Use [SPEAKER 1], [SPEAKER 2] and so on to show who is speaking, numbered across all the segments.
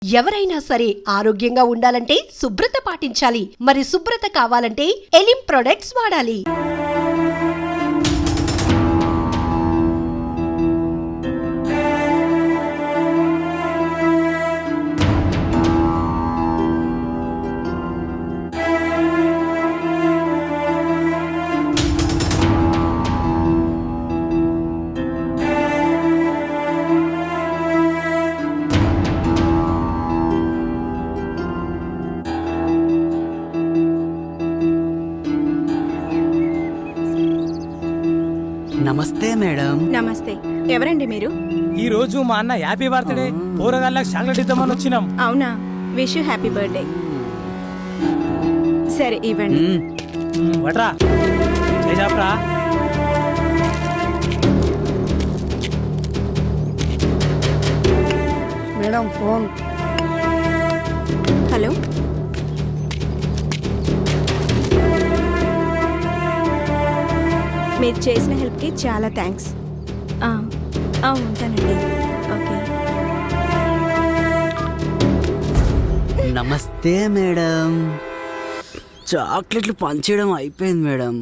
[SPEAKER 1] ఎవరైనా సరే ఆరోగ్యంగా ఉండాలంటే శుభ్రత పాటించాలి. మరి శుభ్రత కావాలంటే ఎలిమ్ ప్రొడక్ట్స్ వాడాలి.
[SPEAKER 2] నమస్తే మేడం.
[SPEAKER 3] నమస్తే. ఎవరండి మీరు?
[SPEAKER 4] ఈ రోజు మా అన్న హ్యాపీ బర్త్డే పోరగాళ్ళకి చాక్లెట్ ఇద్దామని వచ్చినాం.
[SPEAKER 3] అవునా, విష్ యూ హ్యాపీ బర్త్డే. సరే ఇవ్వండి.
[SPEAKER 4] వట్రా చేసాప్రా.
[SPEAKER 5] Madam phone.
[SPEAKER 3] హలో, మీరు చేసిన హెల్ప్కి చాలా థ్యాంక్స్. ఉంటానండి. ఓకే.
[SPEAKER 2] నమస్తే మేడం. చాక్లెట్లు పంచేయడం అయిపోయింది మేడం.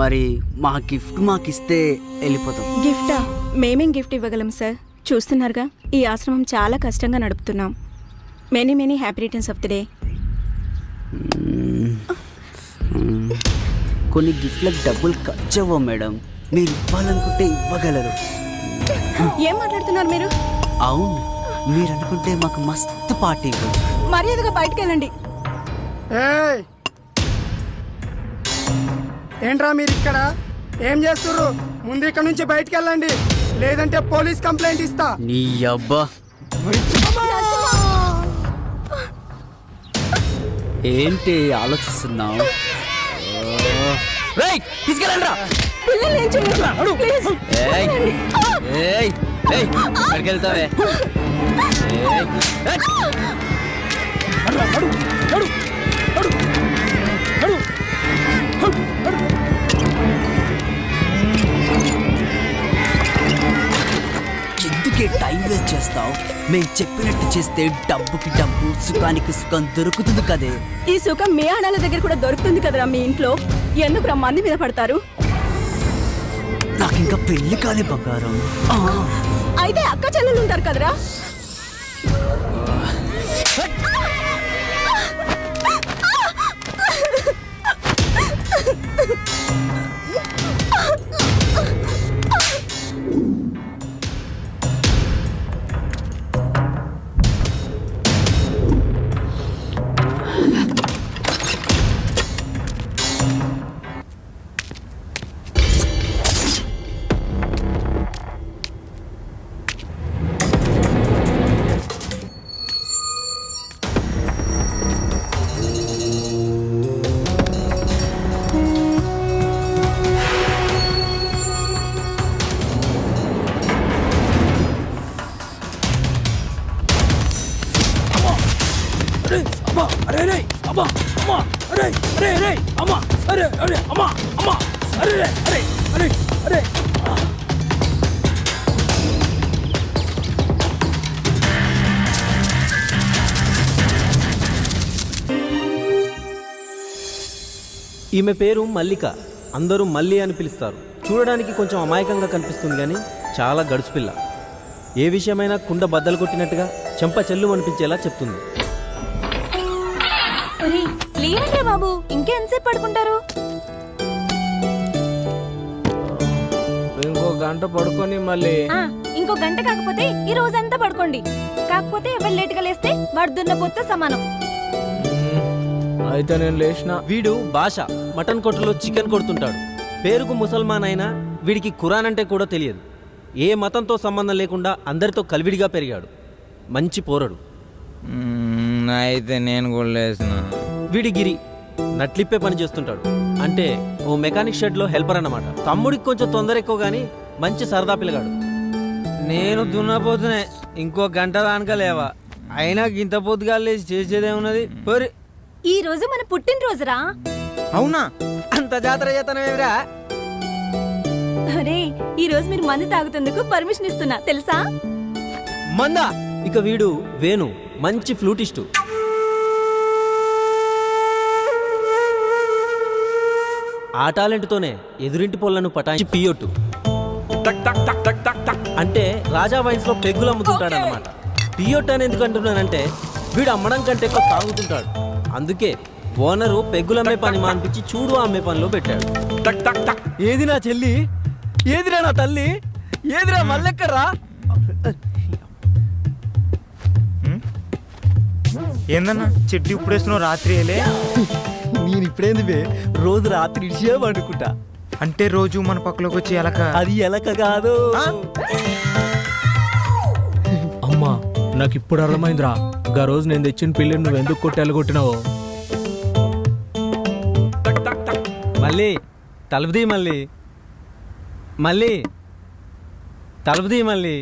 [SPEAKER 2] మరి మా గిఫ్ట్ మాకిస్తే వెళ్ళిపోతాం.
[SPEAKER 3] గిఫ్టా? మేమేం గిఫ్ట్ ఇవ్వగలం సార్? చూస్తున్నారుగా, ఈ ఆశ్రమం చాలా కష్టంగా నడుపుతున్నాం. Many many happy returns of the day.
[SPEAKER 2] కొన్ని గిఫ్ట్లకు డబ్బులు ఖర్చు అవ్వవు మేడం. మీరు ఇవ్వాలనుకుంటే ఇవ్వగలరు.
[SPEAKER 3] ఏం మాట్లాడుతున్నారు మీరు?
[SPEAKER 2] అవును, మీరు అనుకుంటే మాకు మస్తు పార్టీ ఇవ్వండి.
[SPEAKER 3] మర్యాదగా బయటకు వెళ్ళండి.
[SPEAKER 5] ఏయ్, ఏంట్రా మీరు ఇక్కడ ఏం చేస్తుర్రు? ముందు ఇక్కడ నుంచి బయటికి వెళ్ళండి, లేదంటే పోలీస్ కంప్లైంట్ ఇస్తా.
[SPEAKER 2] నీ అబ్బా, ఏంటి ఆలోచిస్తున్నావు? తీసుకెళ్ళండి. వెళ్తావే. ఎందుకే టైం వేస్ట్ చేస్తావు? మేము చెప్పినట్టు చేస్తే డబ్బుకి డబ్బు, సుఖానికి సుఖం దొరుకుతుంది కదే.
[SPEAKER 3] ఈ సుఖం మీ ఆడాల దగ్గర కూడా దొరుకుతుంది కదరా మీ ఇంట్లో. ఎందుకు మంది మీద పడతారు?
[SPEAKER 2] నాకు ఇంకా పెళ్లి కాలే బంగారం.
[SPEAKER 3] అయితే అక్క చెల్లెలు ఉంటారు కదరా.
[SPEAKER 6] ఈమె పేరు మల్లిక. అందరూ మల్లి అని పిలుస్తారు. చూడడానికి కొంచెం అమాయకంగా కనిపిస్తుంది కానీ చాలా గడుచుపిల్ల. ఏ విషయమైనా కుండ బద్దలు కొట్టినట్టుగా చెంప చెల్లు అనిపించేలా చెప్తుంది.
[SPEAKER 3] లేదంటే బాబు, ఇంకెంతసేపు పడుకుంటారు?
[SPEAKER 4] ఇంకో గంట పడుకొని మళ్ళీ
[SPEAKER 3] ఇంకో గంట కాకపోతే ఈ రోజంతా పడుకోండి. కాకపోతే ఎవరు లేటుగా లేస్తే వాడు దున్నపోతే సమానం.
[SPEAKER 4] అయితే నేను లేచిన.
[SPEAKER 6] వీడు భాష మటన్ కొట్టులో చికెన్ కొడుతుంటాడు. పేరుకు ముసల్మాన్ అయినా వీడికి ఖురాన్ అంటే కూడా తెలియదు. ఏ మతంతో సంబంధం లేకుండా అందరితో కలివిడిగా పెరిగాడు. మంచి పోరడు.
[SPEAKER 4] అయితే నేను కూడా లేచిన.
[SPEAKER 6] వీడి గిరి నట్లిప్పే పని చేస్తుంటాడు. అంటే ఓ మెకానిక్ షెడ్ లో హెల్పర్ అన్నమాట. తమ్ముడికి కొంచెం తొందర ఎక్కువ గానీ మంచి సరదా పిల్లగాడు.
[SPEAKER 4] నేను దున్నపోతునే ఇంకో గంట దానిక లేవా. అయినా గింత పొద్దుగా లేచి చేసేదేమున్నది?
[SPEAKER 3] ఈ రోజు మన పుట్టినరోజురా.
[SPEAKER 4] అవునా? అంత జాతర చేతనమేమిరా?
[SPEAKER 3] అరే, ఈ రోజు మీరు మందు తాగుతందుకు పర్మిషన్ ఇస్తున్నా తెలుసా?
[SPEAKER 6] మందా? ఇక వీడు వేణు మంచి ఫ్లూటిస్టు. ఆ టాలెంట్తోనే ఎదురింటి పొలను పటాయించి పియోటు అంటే రాజా వైన్స్ లో పెగ్గులు అమ్ముతుంటాడనమాట. పియోట్ అని ఎందుకు అంటున్నానంటే వీడు అమ్మడం కంటే ఎక్కువ తాగుతుంటాడు. అందుకే ఓనరు పెగ్గులు అమ్మే పని మానిపించి చూడు అమ్మే పనిలో పెట్టాడు. ఏది నా చెల్లి, ఏదిరా నా తల్లి, ఏదిరా మల్లెక్కరా?
[SPEAKER 7] ఏందన్నా చెట్టు ఇప్పుడు వేస్తున్నావు రాత్రి వేలే?
[SPEAKER 6] నేను ఇప్పుడేంది బే, రోజు రాత్రి ఇడిచే పడుకుంటా.
[SPEAKER 7] అంటే రోజు మన పక్కలోకి వచ్చి ఎలక?
[SPEAKER 6] అది ఎలక కాదు.
[SPEAKER 8] అమ్మా నాకు ఇప్పుడు అర్థమైందిరా, గా రోజు నేను తెచ్చిన పిల్లిని నువ్వు ఎందుకు కొట్టావు?
[SPEAKER 6] మళ్ళీ తలుపుది, మళ్ళీ మళ్ళీ తలుపుది, మళ్ళీ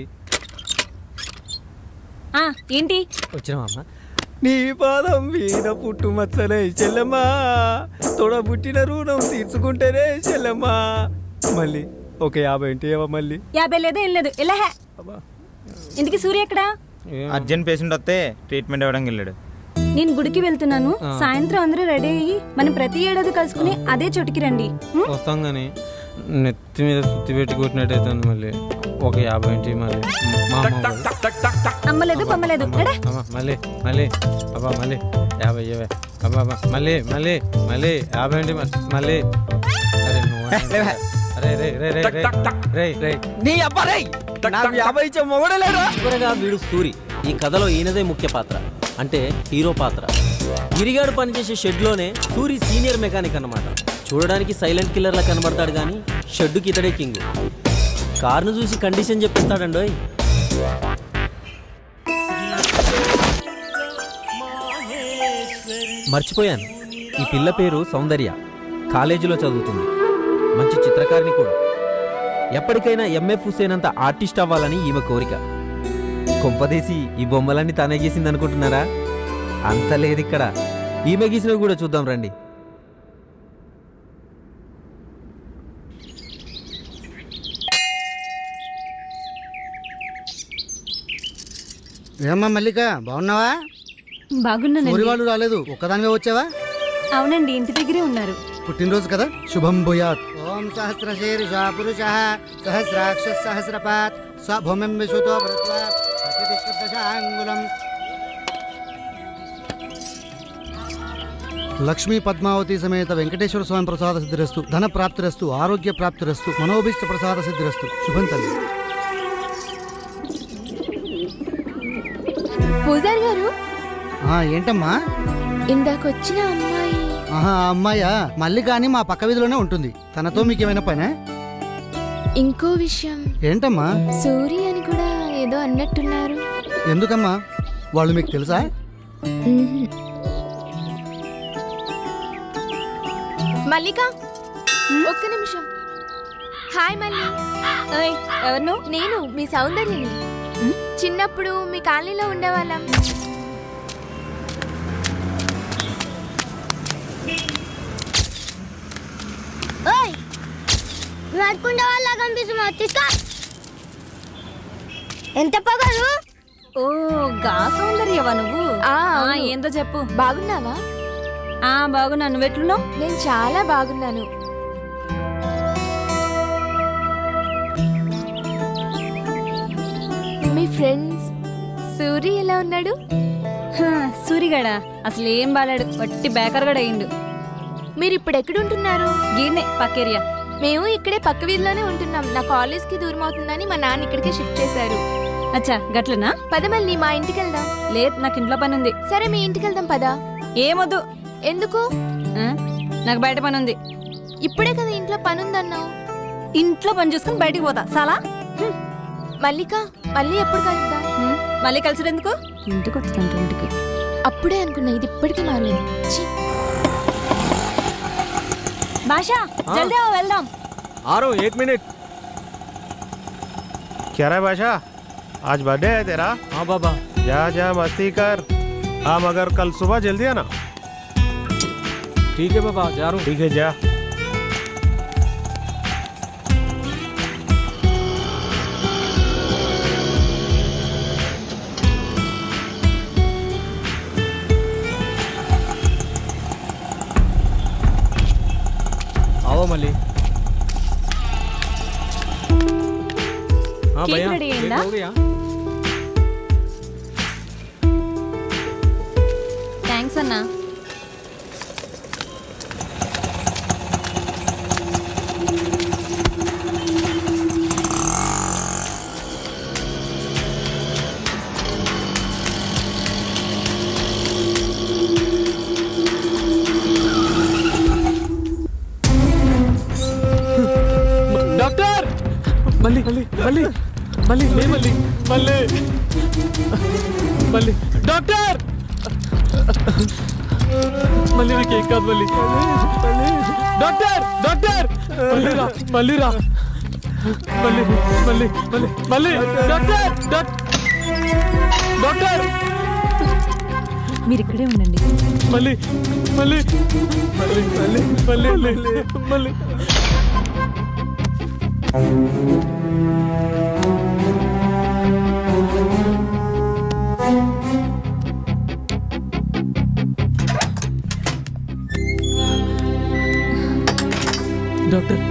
[SPEAKER 3] ఏంటి
[SPEAKER 6] వచ్చినావమ్మా. నీ పాదం మీద పుట్టు మచ్చలే చెల్లెమ్మా, తోడ పుట్టిన రుణం తీర్చుకుంటేనే చెల్లెమ్మా. మళ్ళీ ఒక 50 ఏంటి మళ్ళీ
[SPEAKER 3] 50 లేదు ఏం లేదు. ఎలా ఇందుకు సూర్య ఎక్కడా?
[SPEAKER 7] అర్జెంట్ పేషెంట్ వస్తే ట్రీట్మెంట్ ఇవ్వడానికి వెళ్ళాడు.
[SPEAKER 3] నేను గుడికి వెళ్తున్నాను, సాయంత్రం అందరూ రెడీ అయ్యి మనం ప్రతి ఏడాది కలుసుకుని అదే చోటుకి రండి.
[SPEAKER 6] వస్తాం కానీ నెత్తి మీద సుత్తి పెట్టి కొట్టినట్టయితే మళ్ళీ ఒక 50 ఏంటి మళ్ళీ
[SPEAKER 3] అమ్మలేదు పమ్మలేదు.
[SPEAKER 6] మళ్ళీ మళ్ళీ అబ్బా మళ్ళీ 50 అబ్బా మళ్ళీ మళ్ళీ మళ్ళీ 50 ఏంటి మళ్ళీ. అరే రే రే రే రే రే నీ అబ్బా రే, నాకు 50 ఇచ్చే మొగడే లేరా? చివరగా వీడు సూరి. ఈ కథలో ఈయనదే ముఖ్య పాత్ర, అంటే హీరో పాత్ర. గిరిగాడు పనిచేసే షెడ్లోనే సూరి సీనియర్ మెకానిక్ అన్నమాట. చూడడానికి సైలెంట్ కిల్లర్లా కనబడతాడు కానీ షెడ్డుకి ఇతడే కింగ్. కార్ను చూసి కండిషన్ చెప్పిస్తాడండోయ్. మర్చిపోయాను, ఈ పిల్ల పేరు సౌందర్య. కాలేజీలో చదువుతుంది, మంచి చిత్రకారిణి కూడా. ఎప్పటికైనా ఎంఎఫ్ హుసేన్ అంత ఆర్టిస్ట్ అవ్వాలని ఈమె కోరిక. కొంపదీసి ఈ బొమ్మలన్నీ తానే గీసింది అనుకుంటున్నారా? అంత లేదు ఇక్కడ. ఈమె గీసినవి కూడా చూద్దాం రండి.
[SPEAKER 5] ఏమ్మా మల్లిక, బాగున్నావా?
[SPEAKER 3] బాగున్నానండి.
[SPEAKER 5] వాళ్ళు రాలేదు, ఒక్కదానివే వచ్చావా?
[SPEAKER 3] అవునండి, ఇంటి దగ్గరే ఉన్నారు.
[SPEAKER 5] పుట్టినరోజు కదా, శుభం భూయాత్. ఓం సహస్రశీర్ష పురుషః సహస్రాక్ష సహస్రపాత్ స భూమిం విశ్వతో భృత్వా ప్రతిష్ఠితశాంగులం. లక్ష్మీ పద్మావతి సమేత వెంకటేశ్వర స్వామి ప్రసాద సిద్ధిరస్తు, ధన ప్రాప్తిరస్తు, ఆరోగ్య ప్రాప్తిరస్తు, మనోభీష్ట ప్రసాద సిద్ధిరస్తు. శుభం తల్లి.
[SPEAKER 9] పూజారి గారు,
[SPEAKER 5] ఏంటమ్మా?
[SPEAKER 9] ఇందాకొచ్చిన అమ్మాయి.
[SPEAKER 5] ఆ అమ్మాయా? మల్లిక అని మా పక్క వీధిలోనే ఉంటుంది. తనతో మీకేమైనా పనే?
[SPEAKER 9] ఇంకో విషయం.
[SPEAKER 5] ఏంటమ్మా?
[SPEAKER 9] సూరి అని కూడా ఏదో అన్నట్టున్నారు.
[SPEAKER 5] ఎందుకమ్మా? వాళ్ళు మీకు తెలుసా?
[SPEAKER 9] మల్లిక, ఒక్క నిమిషం. హాయ్ మల్లి.
[SPEAKER 3] ఎవరు?
[SPEAKER 9] నేను మీ సౌందర్యని. చిన్నప్పుడు మీ కాలనీలో ఉండేవాళ్ళం.
[SPEAKER 10] నడుకుంటే వాళ్ళ కనిపిస్తున్నా. తీసుకో. ఎంత పగలు?
[SPEAKER 3] ఓ గా సౌందర్యవా నువ్వు? ఏందో చెప్పు.
[SPEAKER 9] బాగున్నావా?
[SPEAKER 3] బాగున్నా. నువ్వెట్లున్నావు?
[SPEAKER 9] నేను చాలా బాగున్నాను. మీ ఫ్రెండ్స్ సూరి ఎలా ఉన్నాడు?
[SPEAKER 3] సూరిగాడా అసలు ఏం బాలాడు, వట్టి బేకర్గాడు అయ్యిండు.
[SPEAKER 9] మీరు ఇప్పుడు ఎక్కడుంటున్నారు?
[SPEAKER 3] గీడ్నే పక్కేరియా.
[SPEAKER 9] మేము ఇక్కడే పక్క వీధిలోనే ఉంటున్నాం. నా కాలేజ్కి దూరం అవుతుందని మా నాన్న ఇక్కడికే షిఫ్ట్ చేశారు.
[SPEAKER 3] అచ్చా గట్లనా?
[SPEAKER 9] పద మళ్ళీ మా ఇంటికి వెళ్దాం.
[SPEAKER 3] లేదు, నాకు ఇంట్లో పని ఉంది.
[SPEAKER 9] సరే మీ ఇంటికి వెళ్దాం పదా.
[SPEAKER 3] ఏమొద్దు.
[SPEAKER 9] ఎందుకు?
[SPEAKER 3] నాకు బయట పని ఉంది.
[SPEAKER 9] ఇప్పుడే కదా ఇంట్లో పని ఉందన్నావు.
[SPEAKER 3] ఇంట్లో పని చూసుకుని బయటికి పోతా చాలా.
[SPEAKER 9] మల్లిక, మళ్ళీ ఎప్పుడు కలుద్దాం?
[SPEAKER 3] మళ్ళీ కలిసినందుకు ఇంటికి వస్తుందంట. ఇంటికి
[SPEAKER 9] అప్పుడే అనుకున్నా, ఇది ఇప్పటికీ మారలేదు.
[SPEAKER 3] భాషా జల్దీ వెళ్దాం.
[SPEAKER 6] 1 मिनट.
[SPEAKER 11] क्या रहा है बादशाह, आज बर्थडे है तेरा?
[SPEAKER 6] हाँ बाबा.
[SPEAKER 11] जा जा मस्ती कर. हाँ मगर कल सुबह जल्दी आना.
[SPEAKER 6] ठीक है बाबा, जा रहा हूँ.
[SPEAKER 11] ठीक है जा.
[SPEAKER 8] మళ్ళీ हाँ
[SPEAKER 9] కేక్
[SPEAKER 8] भैया
[SPEAKER 9] రెడీ
[SPEAKER 8] केक
[SPEAKER 9] అయిందా?
[SPEAKER 8] हो गया
[SPEAKER 9] థ్యాంక్స్ అన్నా.
[SPEAKER 8] डॉक्टर मल्ली मल्ली मल्ली मल्ली ले मल्ली मल्ली मल्ली डॉक्टर मल्ली ना केक काद मल्ली डॉक्टर डॉक्टर मल्ली रा मल्ली रा मल्ली मल्ली मल्ली मल्ली डॉक्टर डॉक्टर
[SPEAKER 9] మీరు ఇక్కడే ఉండండి.
[SPEAKER 8] मल्ली मल्ली मल्ली मल्ली मल्ली मल्ली డాక్టర్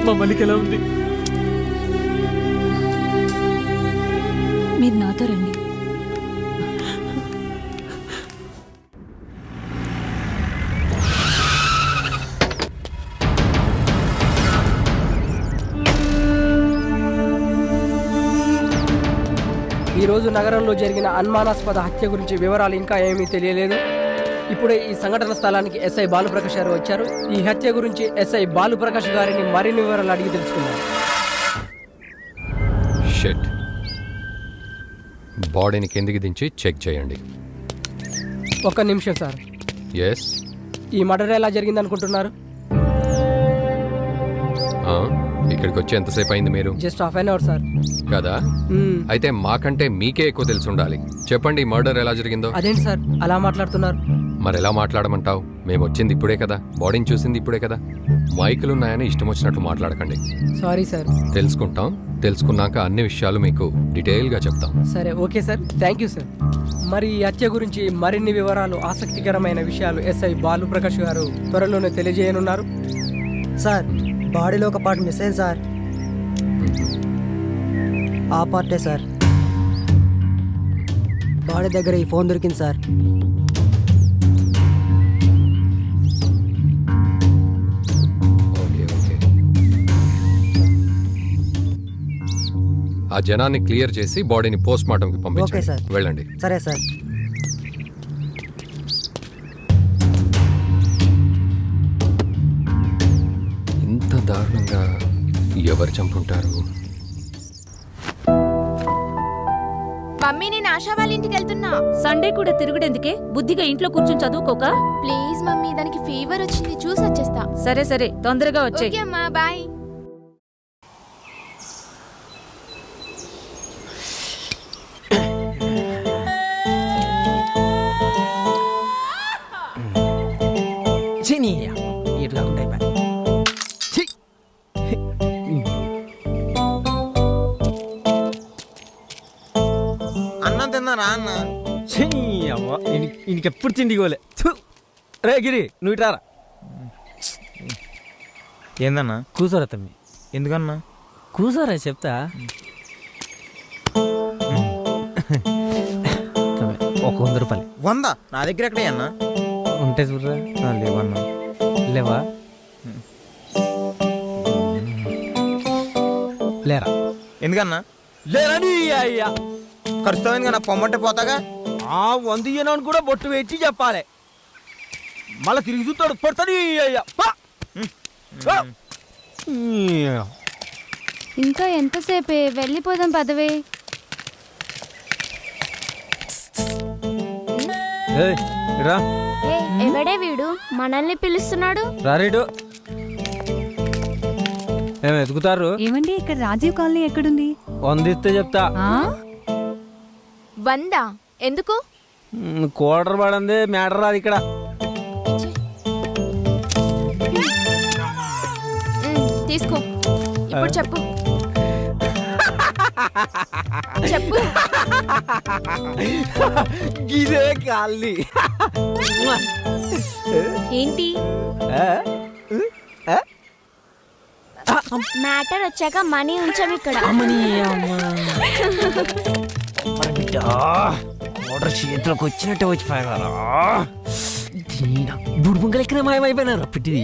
[SPEAKER 8] మా మల్లికి ఎలా ఉంది?
[SPEAKER 9] మీరు నాతో రండి.
[SPEAKER 12] ఈరోజు నగరంలో జరిగిన అనుమానాస్పద హత్య గురించి వివరాలు ఇంకా ఏమీ తెలియలేదు. ఇప్పుడే ఈ సంఘటన స్థలానికి ఎస్ఐ బాలుప్రకాష్ గారు వచ్చారు. ఈ హత్య గురించి ఎస్ఐ బాలుప్రకాష్ గారిని మరిన్ని వివరాలు అడిగి తెలుసుకున్నారు.
[SPEAKER 13] షిట్. బాడీని కిందికి దించి చెక్ చేయండి.
[SPEAKER 12] ఒక్క నిమిషం సార్.
[SPEAKER 13] ఎస్.
[SPEAKER 12] ఈ మర్డర్ ఎలా జరిగింది అనుకుంటున్నారు?
[SPEAKER 13] ఇక్కడికి వచ్చి ఎంతసేపు అయింది మీరు?
[SPEAKER 12] Just half an hour sir.
[SPEAKER 13] కదా, అయితే మాకంటే మీకే ఎక్కువ తెలిసి ఉండాలి. చెప్పండి, మర్డర్ ఎలా జరిగిందో.
[SPEAKER 12] అదేంటి సార్ అలా మాట్లాడుతున్నారు?
[SPEAKER 13] మరి ఎలా మాట్లాడమంటావు? మేము వచ్చింది ఇప్పుడే కదా, బాడీని చూసింది ఇప్పుడే కదా. మైకులు ఉన్నాయని ఇష్టం వచ్చినట్టు మాట్లాడకండి.
[SPEAKER 12] Sorry sir.
[SPEAKER 13] తెలుసుకుంటాం. తెలుసుకున్నాక అన్ని విషయాలు మీకు డీటెయిల్గా చెప్తాం.
[SPEAKER 12] సరే, okay sir. Thank you sir. మరి ఈ హత్య గురించి మరిన్ని వివరాలు, ఆసక్తికరమైన విషయాలు ఎస్ఐ బాలుప్రకాష్ గారు త్వరలోనే తెలియజేయనున్నారు.
[SPEAKER 5] సార్, బాడీలో ఒక పార్ట్ మిస్ అయింది సార్. ఆ పార్టే సార్. బాడీ దగ్గర ఈ ఫోన్ దొరికింది సార్.
[SPEAKER 13] Okay okay. ఆ జనాన్ని క్లియర్ చేసి బాడీని పోస్ట్ మార్టంకి
[SPEAKER 5] ఓకే
[SPEAKER 13] పంపించండి.
[SPEAKER 5] సార్.
[SPEAKER 13] వెళ్ళండి.
[SPEAKER 5] సరే సార్.
[SPEAKER 13] ఇంత దారుణంగా ఎవరు చంపుంటారు?
[SPEAKER 9] మమ్మీ, నేను ఆశా వాళ్ళ ఇంటికి వెళ్తున్నా.
[SPEAKER 3] సండే కూడా తిరుగుడెందుకే? బుద్ధిగా ఇంట్లో కూర్చొని చదువుకోక.
[SPEAKER 9] ప్లీజ్ మమ్మీ, దానికి ఫీవర్ వచ్చింది, చూసి వచ్చేస్తా.
[SPEAKER 3] సరే సరే, తొందరగా వచ్చే.
[SPEAKER 9] ఓకే అమ్మా, బాయ్.
[SPEAKER 4] ఇట్లా ఉంటాయి పని.
[SPEAKER 7] అన్నం తిన్నారా అన్న?
[SPEAKER 4] ఇంకెప్పుడు తిండి గోలే. రే గిరి, నువ్వు ఇటారా.
[SPEAKER 7] ఏందన్నా?
[SPEAKER 4] కూసోరా తమ్మి.
[SPEAKER 7] ఎందుకన్నా?
[SPEAKER 4] కూసోరా చెప్తా. ఒక 100 రూపాయలు.
[SPEAKER 7] 100? నా దగ్గర ఎక్కడే అన్నా?
[SPEAKER 4] ఉంటే చూడరా.
[SPEAKER 7] లేవన్నా.
[SPEAKER 4] లేవా? లేరా.
[SPEAKER 7] ఎందుకన్నా?
[SPEAKER 4] లేరా నీ అయ్యా.
[SPEAKER 7] ఖర్చుతో నా పొమ్మంటే పోతాగా.
[SPEAKER 4] 100 ఇయ్యనని కూడా బొట్టు పెట్టి చెప్పాలి. మళ్ళీ తిరిగి చూస్తాడు, పడతాడు అయ్యా.
[SPEAKER 10] ఇంకా ఎంతసేపే? వెళ్ళిపోదాం పదవే.
[SPEAKER 4] రా.
[SPEAKER 10] ఎవడే వీడు మనల్ని పిలుస్తున్నాడు?
[SPEAKER 4] రారేడు. ఏమి ఎదుగుతారు?
[SPEAKER 3] ఏమండి, ఇక్కడ రాజీవ్ కాలనీ ఎక్కడుంది?
[SPEAKER 4] 100 ఇస్తే చెప్తా.
[SPEAKER 9] 100? ఎందుకు?
[SPEAKER 4] కోటర్ పడింది మ్యాటర్ రాదు ఇక్కడ.
[SPEAKER 9] తీసుకో. ఇప్పుడు చెప్పు. చెప్పు.
[SPEAKER 4] గిదే కాలి.
[SPEAKER 9] ఏంటి?
[SPEAKER 10] మ్యాటర్ వచ్చాక మనీ ఉంచాం ఇక్కడ.
[SPEAKER 4] ఆర్డర్ చేతిలోకి వచ్చినట్టే వచ్చిపోయారా బుడుబుంగలు ఎక్కడ మాయమైపోయినారా పెట్టిది.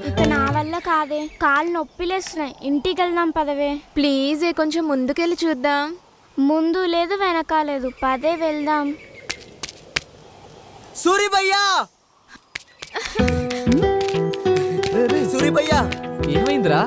[SPEAKER 10] ఇక నా వల్ల కాదే, కాళ్ళు నొప్పిలేస్తున్నాయి. ఇంటికి వెళ్దాం పదవే.
[SPEAKER 9] ప్లీజ్ కొంచెం ముందుకెళ్ళి చూద్దాం.
[SPEAKER 10] ముందు లేదు వెనక లేదు, పదే వెళ్దాం.
[SPEAKER 2] సూరి భయ్యా సూరి భయ్యా
[SPEAKER 8] ఏమైందిరా?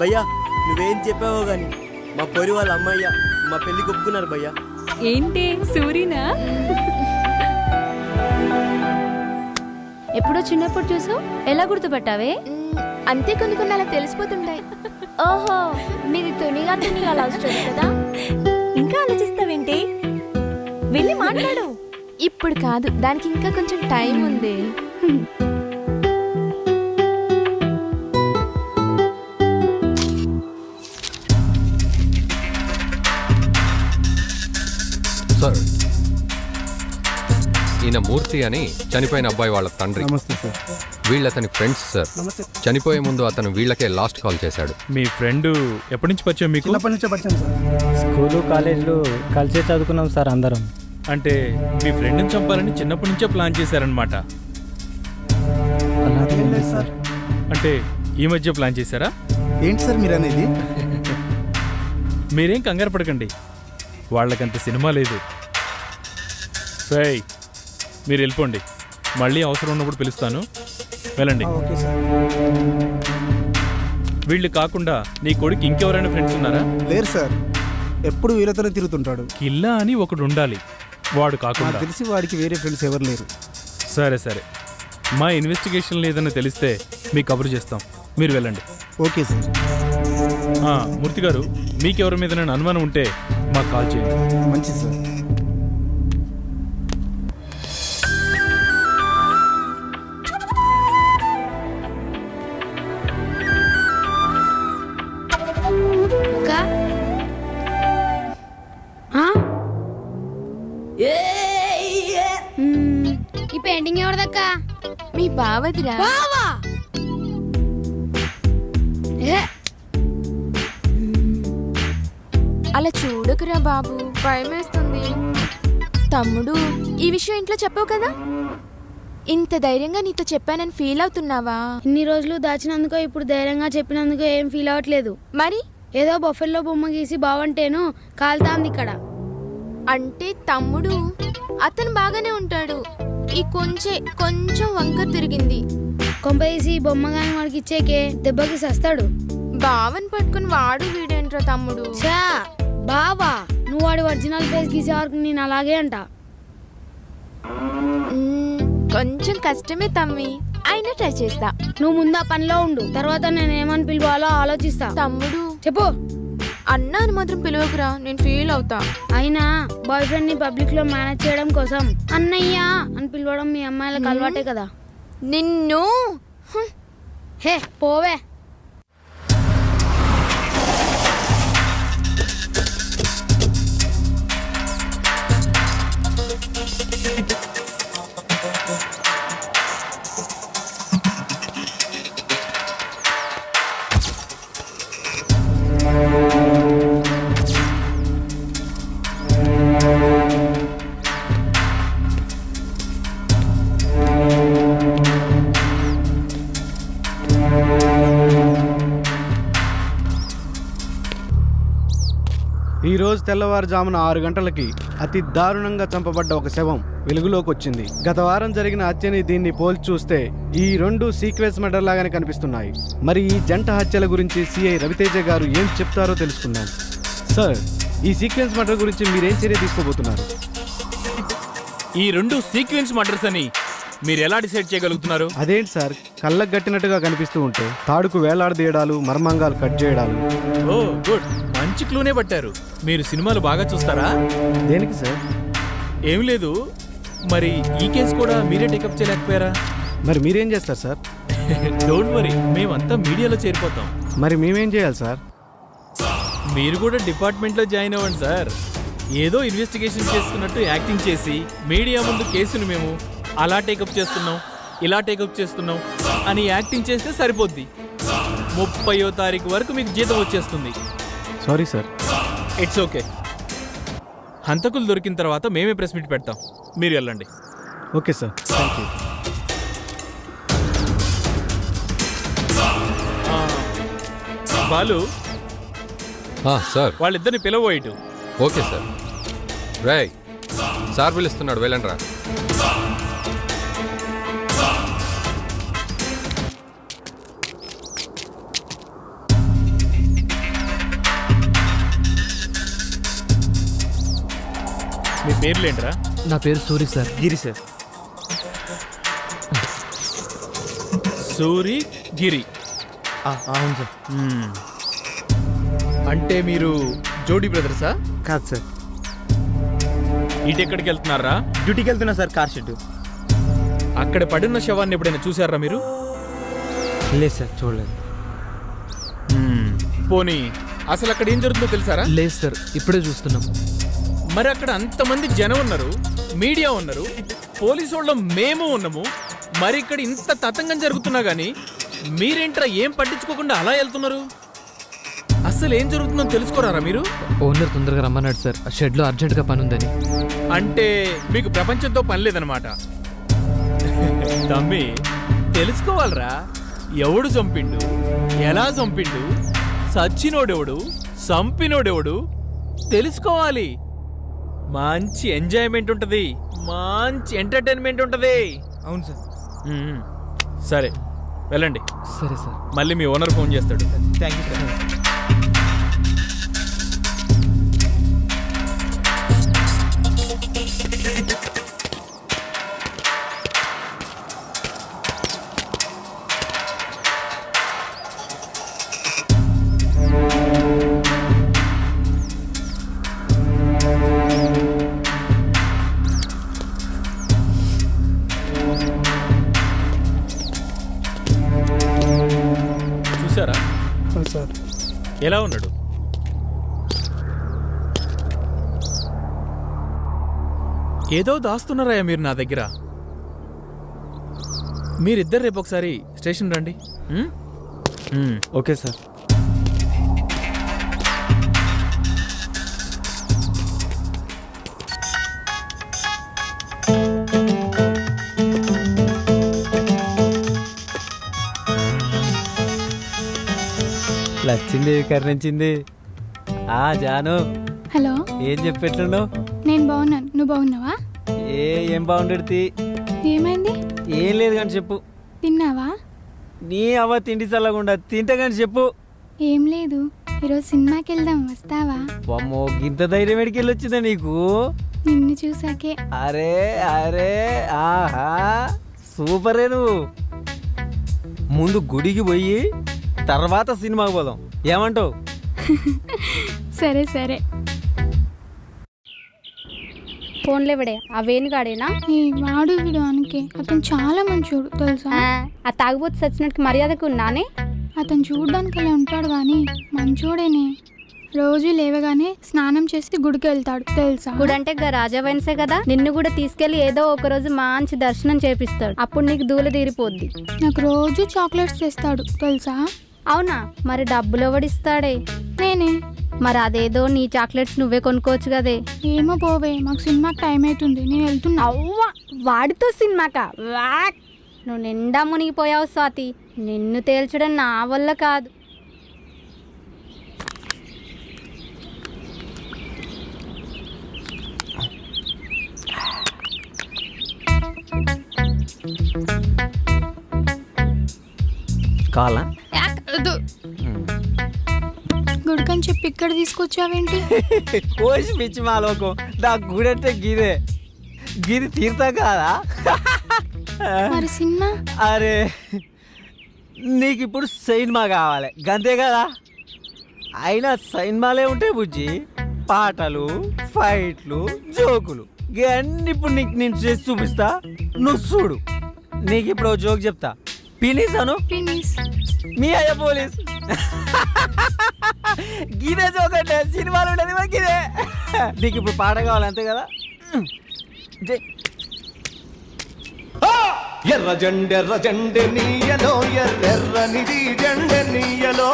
[SPEAKER 2] భయ్యా నువ్వేం చెప్పావో గాని మా పొరి వాళ్ళ అమ్మయ్య మా పెళ్లి ఒప్పుకున్నారు భయ్యా.
[SPEAKER 3] ఏంటి సూరినా?
[SPEAKER 10] ఎప్పుడో చిన్నప్పుడు చూసావు, ఎలా గుర్తుపట్టావే?
[SPEAKER 9] అంతే కొన్ని కొన్ని అలా తెలిసిపోతుంటాయి.
[SPEAKER 10] ఓహో, మీది తునిగా లవ్ స్టోరీ కదా.
[SPEAKER 3] ఇంకా ఆలోచిస్తావేంటి? వెళ్ళి మాట్లాడు.
[SPEAKER 9] ఇప్పుడు కాదు, దానికి ఇంకా కొంచెం టైం ఉంది.
[SPEAKER 13] సార్, ఈయన మూర్తి అని చనిపోయిన అబ్బాయి వాళ్ళ తండ్రి.
[SPEAKER 11] నమస్తే సార్.
[SPEAKER 13] వీళ్ళతని friends sir. చనిపోయే ముందు అతను వీళ్ళకే లాస్ట్ కాల్ చేశాడు.
[SPEAKER 11] మీ ఫ్రెండ్ ఎప్పటి నుంచి పరిచయం మీకు?
[SPEAKER 5] చిన్నప్పటి నుంచే పరిచయం సార్.
[SPEAKER 8] స్కూలు కాలేజీలో కలిసే చదువుకున్నాం సార్ అందరం.
[SPEAKER 11] అంటే మీ ఫ్రెండ్ని చంపాలని చిన్నప్పటి నుంచే ప్లాన్ చేశారనమాట.
[SPEAKER 5] సార్
[SPEAKER 11] అంటే ఈ మధ్య ప్లాన్ చేశారా?
[SPEAKER 5] ఏంటి సార్ మీరు అనేది?
[SPEAKER 11] మీరేం కంగారు పడకండి, వాళ్ళకంత సినిమా లేదు. రేయ్ మీరు వెళ్ళిపోండి, మళ్ళీ అవసరం ఉన్నప్పుడు పిలుస్తాను, వెళ్ళండి.
[SPEAKER 5] Okay sir.
[SPEAKER 11] వీళ్ళు కాకుండా నీ కొడుకు ఇంకెవరైనా ఫ్రెండ్స్ ఉన్నారా?
[SPEAKER 5] లేరు సార్, ఎప్పుడు వీళ్ళతోనే తిరుగుతుంటాడు.
[SPEAKER 11] కిల్లా అని ఒకడు ఉండాలి, వాడు
[SPEAKER 5] నాకు
[SPEAKER 11] కాకుండా.
[SPEAKER 5] తెలిసి వాడికి వేరే ఫ్రెండ్స్ ఎవరు లేరు.
[SPEAKER 11] సరే సరే, మా ఇన్వెస్టిగేషన్లో ఏదైనా తెలిస్తే మీకు కబురు చేస్తాం, మీరు వెళ్ళండి.
[SPEAKER 5] Okay sir.
[SPEAKER 11] మూర్తి గారు, మీకెవరి మీద అనుమానం ఉంటే మాకు కాల్ చేయండి.
[SPEAKER 5] మంచిది సార్.
[SPEAKER 10] ఈ పెయింటింగ్ ఎవరిదక్కా?
[SPEAKER 9] మీ బావదిరా. అలా చూడకురా బాబు, భయమేస్తుంది. తమ్ముడు, ఈ విషయం ఇంట్లో చెప్పావు కదా, ఇంత ధైర్యంగా నీతో చెప్పానని ఫీల్ అవుతున్నావా?
[SPEAKER 10] ఇన్ని రోజులు దాచినందుకో ఇప్పుడు ధైర్యంగా చెప్పినందుకో ఏం ఫీల్ అవ్వట్లేదు.
[SPEAKER 9] మరి
[SPEAKER 10] ఏదో బొఫెల్లో బొమ్మ గీసి బావంటేను కాలుతాంది ఇక్కడ.
[SPEAKER 9] అంటే తమ్ముడు అతను బాగానే ఉంటాడు, ఈ కొంచెం వంకర తిరిగింది.
[SPEAKER 10] కొంప తీసి బొమ్మ గాని వాడికి ఇచ్చేకే దెబ్బకి సస్తాడు.
[SPEAKER 9] బావని పట్టుకుని వాడు వీడేంట్రా తమ్ముడు.
[SPEAKER 10] చా బావా, నువ్వు వాడి ఒరిజినల్ ఫేస్ గీసే వరకు నేను అలాగే అంట.
[SPEAKER 9] కొంచెం కష్టమే తమ్మి, అయినా ట్రై చేస్తా.
[SPEAKER 10] నువ్వు ముందు ఆ పనిలో ఉండు, తర్వాత నేను ఏమని పిలవాలో ఆలోచిస్తా.
[SPEAKER 9] తమ్ముడు
[SPEAKER 10] చెప్పు.
[SPEAKER 9] అన్నా అని మాత్రం పిలవకురా, నేను ఫీల్ అవుతా.
[SPEAKER 10] అయినా బాయ్ ఫ్రెండ్ ని పబ్లిక్ లో మేనేజ్ చేయడం కోసం అన్నయ్య అని పిలవడం మీ అమ్మాయిలకు అలవాటే కదా.
[SPEAKER 9] నిన్ను
[SPEAKER 10] హే పోవే.
[SPEAKER 5] ఈ రోజు తెల్లవారుజామున 6 గంటలకి అతి దారుణంగా చంపబడ్డ ఒక శవం వెలుగులోకి వచ్చింది. గత వారం జరిగిన హత్యని దీన్ని పోల్చి చూస్తే ఈ రెండు సీక్వెన్స్ మర్డర్ లాగానే కనిపిస్తున్నాయి. మరి ఈ జంట హత్యల గురించి సిఐ రవితేజ గారు ఏం చెప్తారో తెలుసుకుందాం. సార్, ఈ సీక్వెన్స్ మర్డర్ గురించి మీరేం చర్య తీసుకోబోతున్నారు?
[SPEAKER 11] ఈ రెండు సీక్వెన్స్ మర్డర్స్ అని మీరు ఎలా డిసైడ్ చేయగలుగుతున్నారు?
[SPEAKER 5] అదేంటి సార్, కళ్ళకు గట్టినట్టుగా కనిపిస్తూ ఉంటే తాడుకు వేలాడదీయడాలు, మర్మంగాలు కట్ చేయడాలు.
[SPEAKER 11] ఓ గుడ్. మంచి క్లూనే పట్టారు. మీరు సినిమాలు బాగా చూస్తారా?
[SPEAKER 5] దేనికి సార్?
[SPEAKER 11] ఏం లేదు, మరి ఈ కేసు కూడా మీరే టేకప్ చేయలేకపోయారా?
[SPEAKER 5] మరి మీరేం చేస్తారు సార్?
[SPEAKER 11] డోంట్ వరీ, మేమంతా మీడియాలో చేరిపోతాం.
[SPEAKER 5] మరి మేమేం చేయాలి సార్?
[SPEAKER 11] మీరు కూడా డిపార్ట్మెంట్లో జాయిన్ అవ్వండి సార్. ఏదో ఇన్వెస్టిగేషన్ చేస్తున్నట్టు యాక్టింగ్ చేసి మీడియా ముందు కేసును మేము అలా టేకప్ చేస్తున్నాం, ఇలా టేకప్ చేస్తున్నాం అని యాక్టింగ్ చేస్తే సరిపోద్ది. 30వ తారీఖు వరకు మీకు జీతం వచ్చేస్తుంది.
[SPEAKER 5] Sorry sir.
[SPEAKER 11] It's okay. హంతకులు దొరికిన తర్వాత మేమే ప్రెస్ మీట్ పెడతాం, మీరు వెళ్ళండి.
[SPEAKER 5] Okay sir, thank you.
[SPEAKER 11] Balu,
[SPEAKER 13] sir
[SPEAKER 11] వాళ్ళిద్దరిని పిలవోయిటు.
[SPEAKER 13] Okay sir. రేయ్, సార్ పిలుస్తున్నాడు, వెళ్ళండి రా.
[SPEAKER 11] మీ పేర్లేంట్రా?
[SPEAKER 8] నా పేరు సూరి సార్.
[SPEAKER 7] గిరి సార్.
[SPEAKER 11] సూరి గిరి.
[SPEAKER 7] అవును సార్.
[SPEAKER 11] అంటే మీరు జోడీ బ్రదర్సా?
[SPEAKER 7] కాదు సార్,
[SPEAKER 11] ఇటు ఎక్కడికి వెళ్తున్నారా?
[SPEAKER 7] డ్యూటీకి వెళ్తున్నా సార్, కార్ షెడ్.
[SPEAKER 11] అక్కడ పడిన శవాన్ని ఎప్పుడైనా చూసారా మీరు?
[SPEAKER 7] లేదు సార్, చూడలేదు.
[SPEAKER 11] పోనీ అసలు అక్కడ ఏం జరుగుతుందో తెలుసారా?
[SPEAKER 8] లేదు సార్, ఇప్పుడే చూస్తున్నాం.
[SPEAKER 11] మరి అక్కడ అంతమంది జనం ఉన్నారు, మీడియా ఉన్నారు, పోలీసు వాళ్ళం మేము ఉన్నాము. మరి ఇక్కడ ఇంత తతంగం జరుగుతున్నా గానీ మీరేంట్రా ఏం పట్టించుకోకుండా అలా వెళ్తున్నారు? అసలు ఏం జరుగుతుందో తెలుసుకోరారా మీరు?
[SPEAKER 8] ఓనర్ తొందరగా రమ్మన్నాడు సార్, షెడ్లో అర్జెంటుగా పని ఉందని.
[SPEAKER 11] అంటే మీకు ప్రపంచంతో పని లేదనమాట. తమ్మి, తెలుసుకోవాలరా, ఎవడు చంపిండు, ఎలా చంపిండు, సచ్చినోడెవడు, చంపినోడెవడు తెలుసుకోవాలి. మంచి ఎంజాయ్మెంట్ ఉంటుంది, మంచి ఎంటర్టైన్మెంట్ ఉంటుంది.
[SPEAKER 7] అవును సార్.
[SPEAKER 11] సరే వెళ్ళండి.
[SPEAKER 8] సరే సార్.
[SPEAKER 11] మళ్ళీ మీ ఓనర్ ఫోన్ చేస్తాడు.
[SPEAKER 7] Thank you sir.
[SPEAKER 11] చూసారా
[SPEAKER 5] సార్?
[SPEAKER 11] ఎలా ఉన్నాడు? ఏదో దాస్తున్నారా మీరు నా దగ్గర? మీరిద్దరు రేపు ఒకసారి స్టేషన్ రండి.
[SPEAKER 5] Okay sir.
[SPEAKER 4] లచ్చిందేవి కరుణించింది. జాను,
[SPEAKER 10] హలో,
[SPEAKER 4] ఏం చెప్పెట్లున్నావు?
[SPEAKER 10] నేను బాగున్నాను, నువ్వు బాగున్నావా?
[SPEAKER 4] ఏం బాగుండేది?
[SPEAKER 10] ఏమైంది?
[SPEAKER 4] ఏం లేదు కానీ చెప్పు.
[SPEAKER 10] తిన్నావా?
[SPEAKER 4] నీ అవ్వ తిండి చల్లకుండా తింటా కానీ చెప్పు.
[SPEAKER 10] ఏం లేదు, ఈరోజు సినిమాకి వెళ్దాం, వస్తావా?
[SPEAKER 4] అమ్మో, గింత ధైర్యం ఎడికి వెళ్ళొచ్చిందా నీకు?
[SPEAKER 10] నిన్ను చూసాకే.
[SPEAKER 4] అరే అరే, ఆహా, సూపరే. నువ్వు ముందు గుడికి పోయి తర్వాత సినిమాకి పోదాం, ఏమంటావు?
[SPEAKER 10] సరే సరే.
[SPEAKER 14] ఫోన్లో ఇవిడే ఆ వేణుగాడేనా?
[SPEAKER 10] వాడు వీడు అనకే, అతను చాలా మంచోడు తెలుసా?
[SPEAKER 14] ఆ తాగుబోతు సచ్చినట్టు మర్యాదకు ఉన్నానే.
[SPEAKER 10] అతను చూడడానికి అలా ఉంటాడు కానీ మంచోడేనే. రోజు లేవగానే స్నానం చేసి గుడికి వెళ్తాడు తెలుసా?
[SPEAKER 14] గుడి అంటే రాజా వైన్సే కదా, నిన్ను కూడా తీసుకెళ్లి ఏదో ఒక రోజు మంచి దర్శనం చేపిస్తాడు, అప్పుడు నీకు దూల తీరిపోద్ది.
[SPEAKER 10] నాకు రోజు చాక్లెట్స్ తెస్తాడు తెలుసా?
[SPEAKER 14] అవునా? మరి డబ్బులు ఎవడిస్తాడే?
[SPEAKER 10] నేనే.
[SPEAKER 14] మరి అదేదో నీ చాక్లెట్స్ నువ్వే కొనుక్కోవచ్చు కదే.
[SPEAKER 10] ఏమో పోవే, మాకు సినిమాకి టైం అవుతుంది, నేను వెళ్తున్నా.
[SPEAKER 14] అవ్వా, వాడితో సినిమాకా? నువ్వు నిండా మునిగిపోయావు స్వాతి, నిన్ను తేల్చడం నా వల్ల కాదు.
[SPEAKER 4] కాలా
[SPEAKER 10] గుడికని చెప్పి ఇక్కడ తీసుకొచ్చావేంటి?
[SPEAKER 4] కోసి పిచ్చి మా లోకం, దా గుడంటే గిదే, గిది తీర్థం కాదా?
[SPEAKER 10] మరి సినిమా?
[SPEAKER 4] అరే, నీకు ఇప్పుడు సినిమా కావాలి గంతే కదా. అయినా సినిమాలే ఉంటాయి బుజ్జి, పాటలు, ఫైట్లు, జోకులు ఇవన్నీ ఇప్పుడు నీకు నేను చేసి చూపిస్తా, నువ్వు చూడు. నీకు ఇప్పుడు జోక్ చెప్తా. పినీస్ అను. మీ అయ్య పోలీస్. గిదే జోక్ అంటే సినిమాలు ఉండేది మాకు ఇదే. నీకు ఇప్పుడు పాట కావాలి అంతే కదా.
[SPEAKER 15] ఎర్ర జెండె నీయలో ఎర్రనిది జెండె నీయలో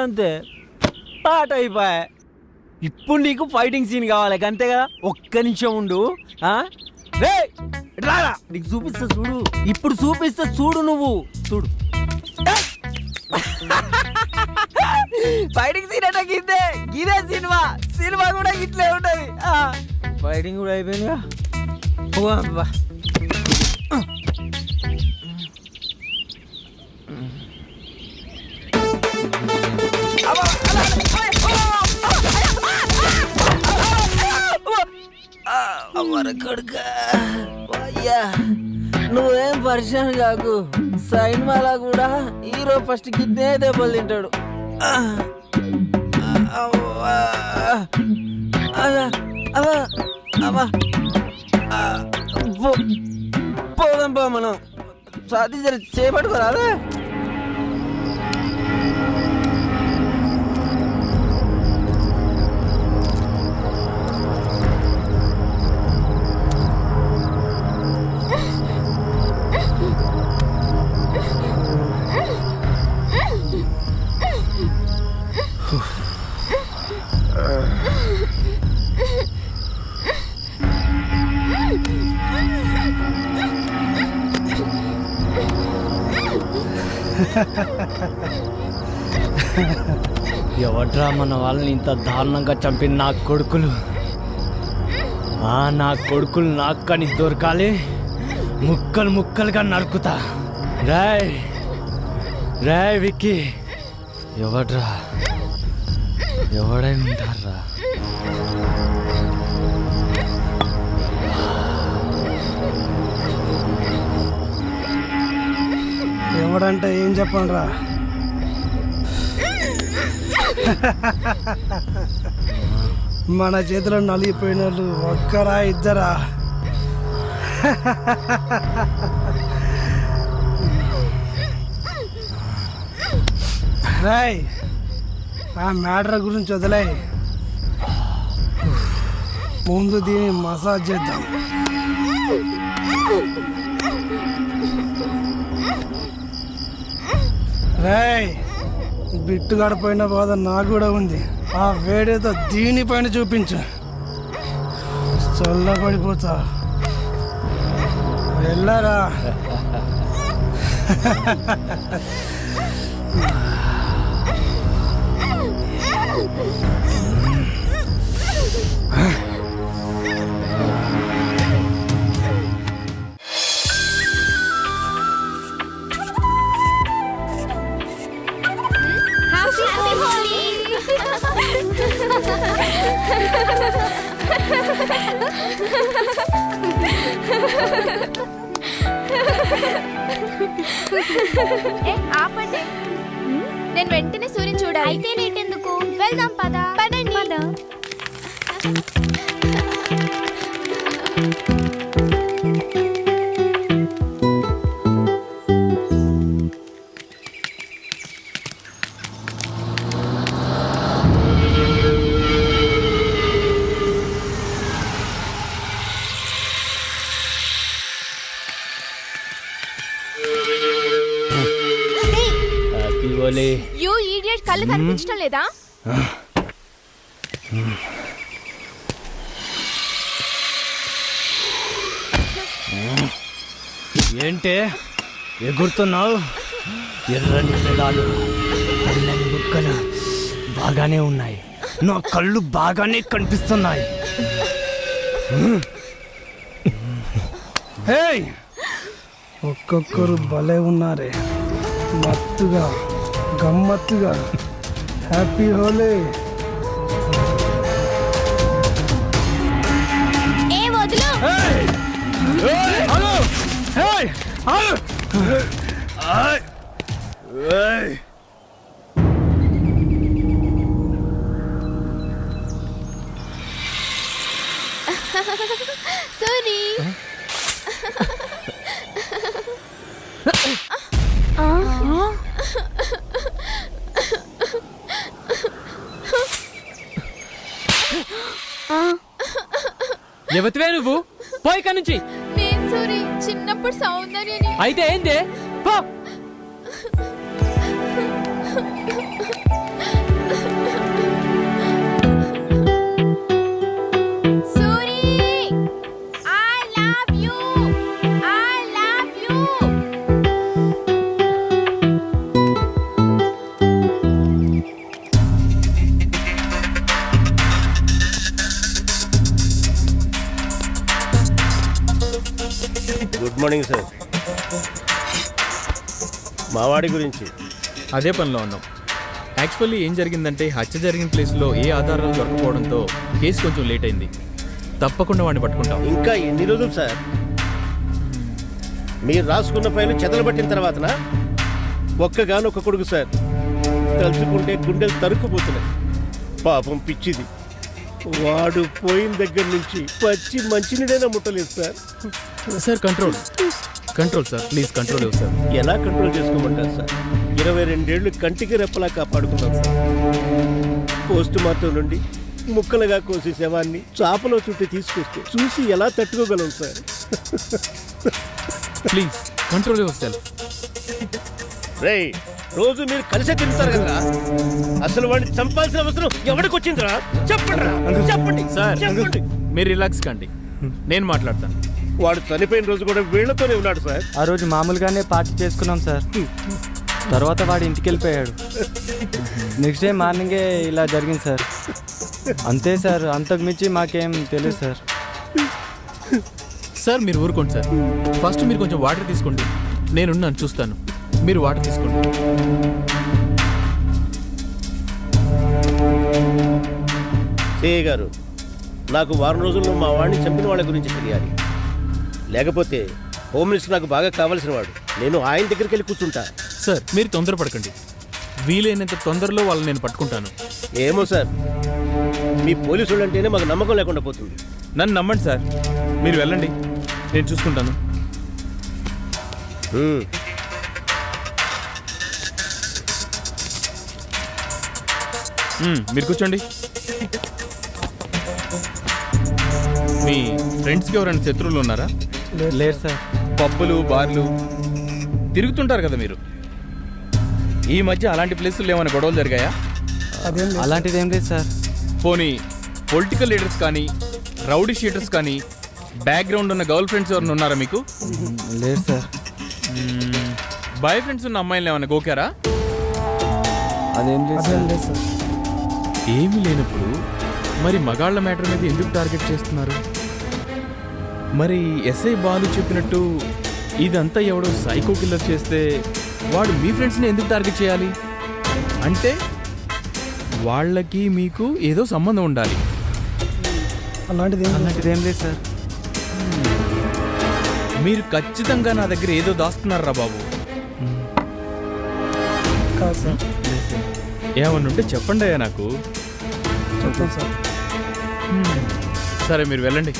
[SPEAKER 4] అంతే పాట అయిపోయా. ఇప్పుడు నీకు ఫైటింగ్ సీన్ కావాలి అంతే కదా. ఒక్క నిమిషం ఉండు. రారా నీకు చూపిస్తా చూడు. ఇప్పుడు చూపిస్తా చూడు, నువ్వు చూడు. ఫైటింగ్ సీన్ అంటే గిద్దే, గిదే సినిమా. సినిమా కూడా గిట్లే ఉంటది. ఫైటింగ్ కూడా అయిపోయిందిగా. నువ్వేం పరిచయం కాకు. సినిమాలా కూడా హీరో ఫస్ట్ గిద్దే దెబ్బలు తింటాడు. పోదాంపా మనం. సాధి జర చేపట్టుకోరాదా.
[SPEAKER 8] ఎవడ్రా మన వాళ్ళని ఇంత దారుణంగా చంపిన నా కొడుకులు? నా కొడుకులు నాకు కానీ దొరకాలి, ముక్కలు ముక్కలుగా నరుకుతా. రాయ్ రాయ్ విక్కీ, ఎవడ్రా? ఎవడై ఉంటారా?
[SPEAKER 5] ఎవడంటే ఏం చెప్పండి రా. మన చేతిలో నలిగిపోయిన వాళ్ళు ఒక్కరా ఇద్దరా? రాయ్ ఆ మ్యాటర్ గురించి వదిలే, ముందు దీన్ని మసాజ్ చేద్దాం. రాయ్ బిట్టు గడిపోయిన బాధ నాకు కూడా ఉంది. ఆ వేడేదో దీనిపైన చూపించు, చల్లబడిపోతా. వెళ్ళరా.
[SPEAKER 9] ఆపండి, నేను వెంటనే సూర్యుని చూడాలి. అయితే లేటెందుకు, వెళ్దాం పద. పదండి. యూ ఈడియట్, కళ్ళు కనిపించడం లేదా?
[SPEAKER 8] ఏంటే ఎగురుతున్నావు? ఎర్రని పెదాలు, తెల్లని బుక్కలు బాగానే ఉన్నాయి. నా కళ్ళు బాగానే కనిపిస్తున్నాయి.
[SPEAKER 5] ఒక్కొక్కరు భలే ఉన్నారే, మత్తుగా గమ్మత్తుగా. హ్యాపీ హోలీ.
[SPEAKER 9] ఏ వదులు. సారీ.
[SPEAKER 8] ఎవతివే నువ్వు పోయి ఇక్కడి నుంచి.
[SPEAKER 9] నేను సారీ, చిన్నప్పుడు సౌందర్యని.
[SPEAKER 8] అయితే ఏంది పో.
[SPEAKER 9] Suri, I love you. I love you.
[SPEAKER 15] Good morning sir. మావాడి గురించి
[SPEAKER 11] అదే పనిలో ఉన్నాం. యాక్చువల్లీ ఏం జరిగిందంటే హత్య జరిగిన ప్లేస్లో ఏ ఆధారాలు దొరకపోవడంతో కేసు కొంచెం లేట్ అయింది. తప్పకుండా వాడిని పట్టుకుంటాం.
[SPEAKER 15] ఇంకా ఎన్ని రోజులు సార్? మీరు రాసుకున్న ఫైలు చెదలబట్టిన తర్వాతనా? ఒక్కగానొక్క కొడుకు సార్, తలుచుకుంటే గుండెలు తరుక్కుపోతున్నాయి. పాపం పిచ్చిది, వాడు పోయిన దగ్గర నుంచి పచ్చి మంచినీడైనా ముట్టలేదు sir.
[SPEAKER 11] Sir control control sir, please control ఇవ్వు సార్.
[SPEAKER 15] ఎలా కంట్రోల్ చేసుకోమంటారు సార్? 22 ఏళ్ళు కంటికి రెప్పలా కాపాడుకున్నాం సార్. పోస్ట్ మార్టం నుండి ముక్కలుగా కోసి శవాన్ని చాపలో చుట్టి తీసుకొస్తే చూసి ఎలా తట్టుకోగలం sir?
[SPEAKER 11] Please control yourself.
[SPEAKER 15] రేయ్, రోజు మీరు కలిసే తింటారు కదా, అసలు వాడిని చంపాల్సిన అవసరం ఎవరికి వచ్చిందిరా? చెప్పండి చెప్పండి
[SPEAKER 11] సార్,
[SPEAKER 15] చెప్పండి.
[SPEAKER 11] మీరు రిలాక్స్ కండి, నేను మాట్లాడతాను.
[SPEAKER 15] వాడు చనిపోయిన రోజు కూడా వీళ్లతోనే ఉన్నాడు సార్.
[SPEAKER 7] ఆ రోజు మామూలుగానే పార్టీ చేసుకున్నాం సార్. తర్వాత వాడు ఇంటికి వెళ్ళిపోయాడు. నెక్స్ట్ డే మార్నింగే ఇలా జరిగింది సార్. అంతే సార్, అంతకు మించి మాకేం తెలియదు సార్.
[SPEAKER 11] సార్ మీరు ఊరుకోండి సార్. ఫస్ట్ మీరు కొంచెం వాటర్ తీసుకోండి, నేనున్నాను చూస్తాను. మీరు వాటర్ తీసుకోండి.
[SPEAKER 15] సిఐ గారు, నాకు వారం రోజుల్లో మా వాడిని చంపిన వాళ్ళ గురించి తెలియాలి. లేకపోతే హోమ్ మినిస్టర్ నాకు బాగా కావాల్సిన వాడు. నేను ఆయన దగ్గరికి వెళ్ళి కూర్చుంటా.
[SPEAKER 11] సార్ మీరు తొందరపడకండి, వీలైనంత తొందరలో వాళ్ళని నేను పట్టుకుంటాను.
[SPEAKER 15] ఏమో సార్, మీ పోలీసులు అంటేనే మాకు నమ్మకం లేకుండా పోతుంది.
[SPEAKER 11] నన్ను నమ్మండి సార్, మీరు వెళ్ళండి, నేను చూసుకుంటాను. మీరు కూర్చోండి. మీ ఫ్రెండ్స్కి ఎవరైనా శత్రువులు ఉన్నారా?
[SPEAKER 7] లేదు సార్.
[SPEAKER 11] పబ్బులు బార్లు తిరుగుతుంటారు కదా మీరు. ఈ మధ్య అలాంటి ప్లేసుల్లో ఏమైనా గొడవలు జరిగాయా?
[SPEAKER 7] అలాంటిది ఏం లేదు సార్.
[SPEAKER 11] పోనీ పొలిటికల్ లీడర్స్ కానీ రౌడీ షీటర్స్ కానీ బ్యాక్గ్రౌండ్ ఉన్న గర్ల్ ఫ్రెండ్స్ ఎవరైనా ఉన్నారా మీకు?
[SPEAKER 7] లేదు సార్.
[SPEAKER 11] బాయ్ ఫ్రెండ్స్ ఉన్న అమ్మాయిలు ఏమైనా గోకారా?
[SPEAKER 7] అదేం లేదు సార్.
[SPEAKER 11] ఏమీ లేనప్పుడు మరి మగాళ్ళ మ్యాటర్ మీద ఎందుకు టార్గెట్ చేస్తున్నారు? మరి ఎస్ఐ బాలు చెప్పినట్టు ఇదంతా ఎవడో సైకో కిల్లర్ చేస్తే వాడు మీ ఫ్రెండ్స్ని ఎందుకు టార్గెట్ చేయాలి? అంటే వాళ్ళకి మీకు ఏదో సంబంధం ఉండాలి.
[SPEAKER 7] అలాంటిది ఏం లేదు సార్.
[SPEAKER 11] మీరు ఖచ్చితంగా నా దగ్గర ఏదో దాస్తున్నారా బాబు? ఏమన్నా ఉంటే చెప్పండి అయ్యా నాకు.
[SPEAKER 7] చెప్తాను సార్.
[SPEAKER 11] సరే మీరు వెళ్ళండి.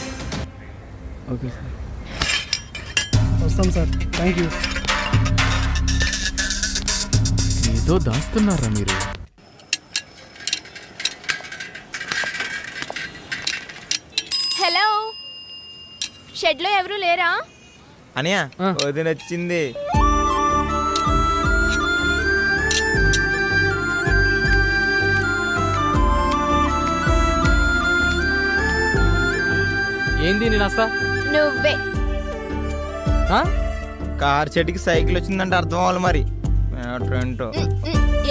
[SPEAKER 7] Okay sir.
[SPEAKER 5] వస్తాం సార్. Thank you.
[SPEAKER 11] ఏదో దాస్తున్నారా మీరు?
[SPEAKER 9] హలో, షెడ్లో ఎవరు లేరా?
[SPEAKER 7] అనయ్య వదిన వచ్చింది.
[SPEAKER 8] ఏంది నేను వస్తా?
[SPEAKER 9] నువ్వే.
[SPEAKER 7] కార్ చెట్టుకి సైకిల్ వచ్చిందంటే అర్థం అవ్వాలి మరి. ఏంటో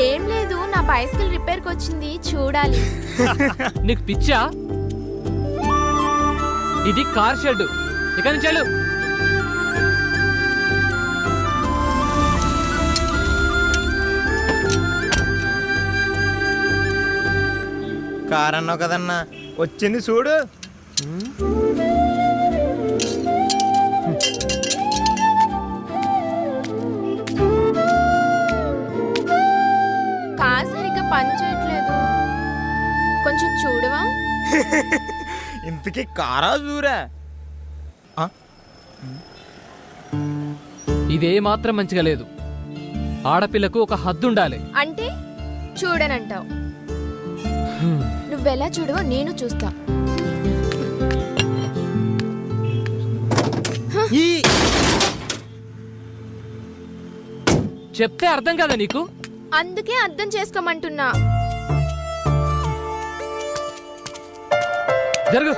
[SPEAKER 9] ఏం లేదు, నా బైసికల్ రిపేర్కి వచ్చింది, చూడాలి.
[SPEAKER 8] నీకు పిచ్చా? ఇది కార్ షెడ్, ఇక నుంచి వెళ్ళు.
[SPEAKER 7] కార్ అన్నావు కదన్నా, వచ్చింది చూడు.
[SPEAKER 9] కొంచెం చూడవా?
[SPEAKER 7] ఇంతకీ కారా చూరా?
[SPEAKER 8] ఇదే మాత్రం మంచిగా లేదు. ఆడపిల్లకు ఒక హద్దు ఉండాలి.
[SPEAKER 9] అంటే చూడనంటావు. నువ్వెలా చూడవో నేను చూస్తా.
[SPEAKER 8] చెప్తే అర్థం కదా నీకు?
[SPEAKER 9] అందుకే అర్థం చేసుకోమంటున్నా.
[SPEAKER 8] జరుగు.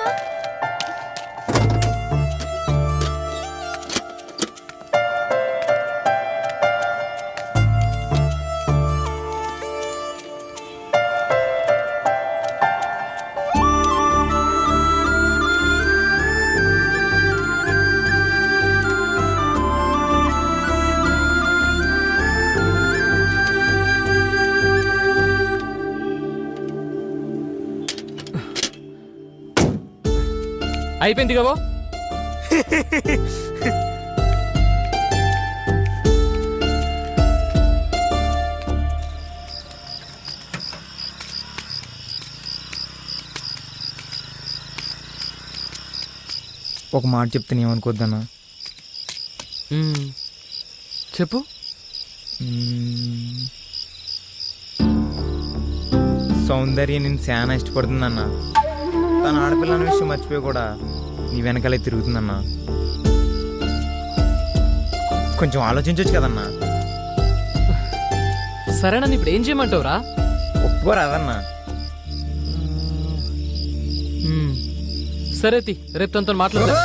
[SPEAKER 8] అయిపోయింది కాబో.
[SPEAKER 7] ఒక మాట చెప్తే ఏమనుకోద్దన్నా?
[SPEAKER 8] చెప్పు.
[SPEAKER 7] సౌందర్య నేను చాలా ఇష్టపడుతుందన్నా. తన ఆడపిల్ల అనే విషయం మర్చిపోయి కూడా నీ వెనకాలే తిరుగుతుందన్నా. కొంచెం ఆలోచించవచ్చు కదన్నా.
[SPEAKER 8] సరేనా, ఇప్పుడు ఏం చేయమంటావురా?
[SPEAKER 7] ఒప్పుకోరాదన్నా.
[SPEAKER 8] సరే రేపు తనతో మాట్లాడదా.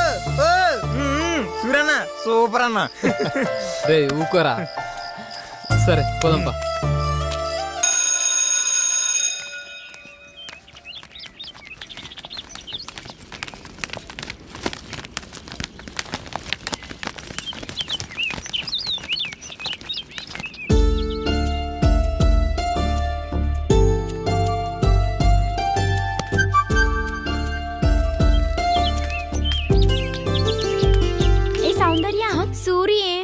[SPEAKER 7] సూరన్నా సూపర్ అన్నా.
[SPEAKER 8] రే ఊకోరా. సరే పోదంపా.
[SPEAKER 14] సూరియే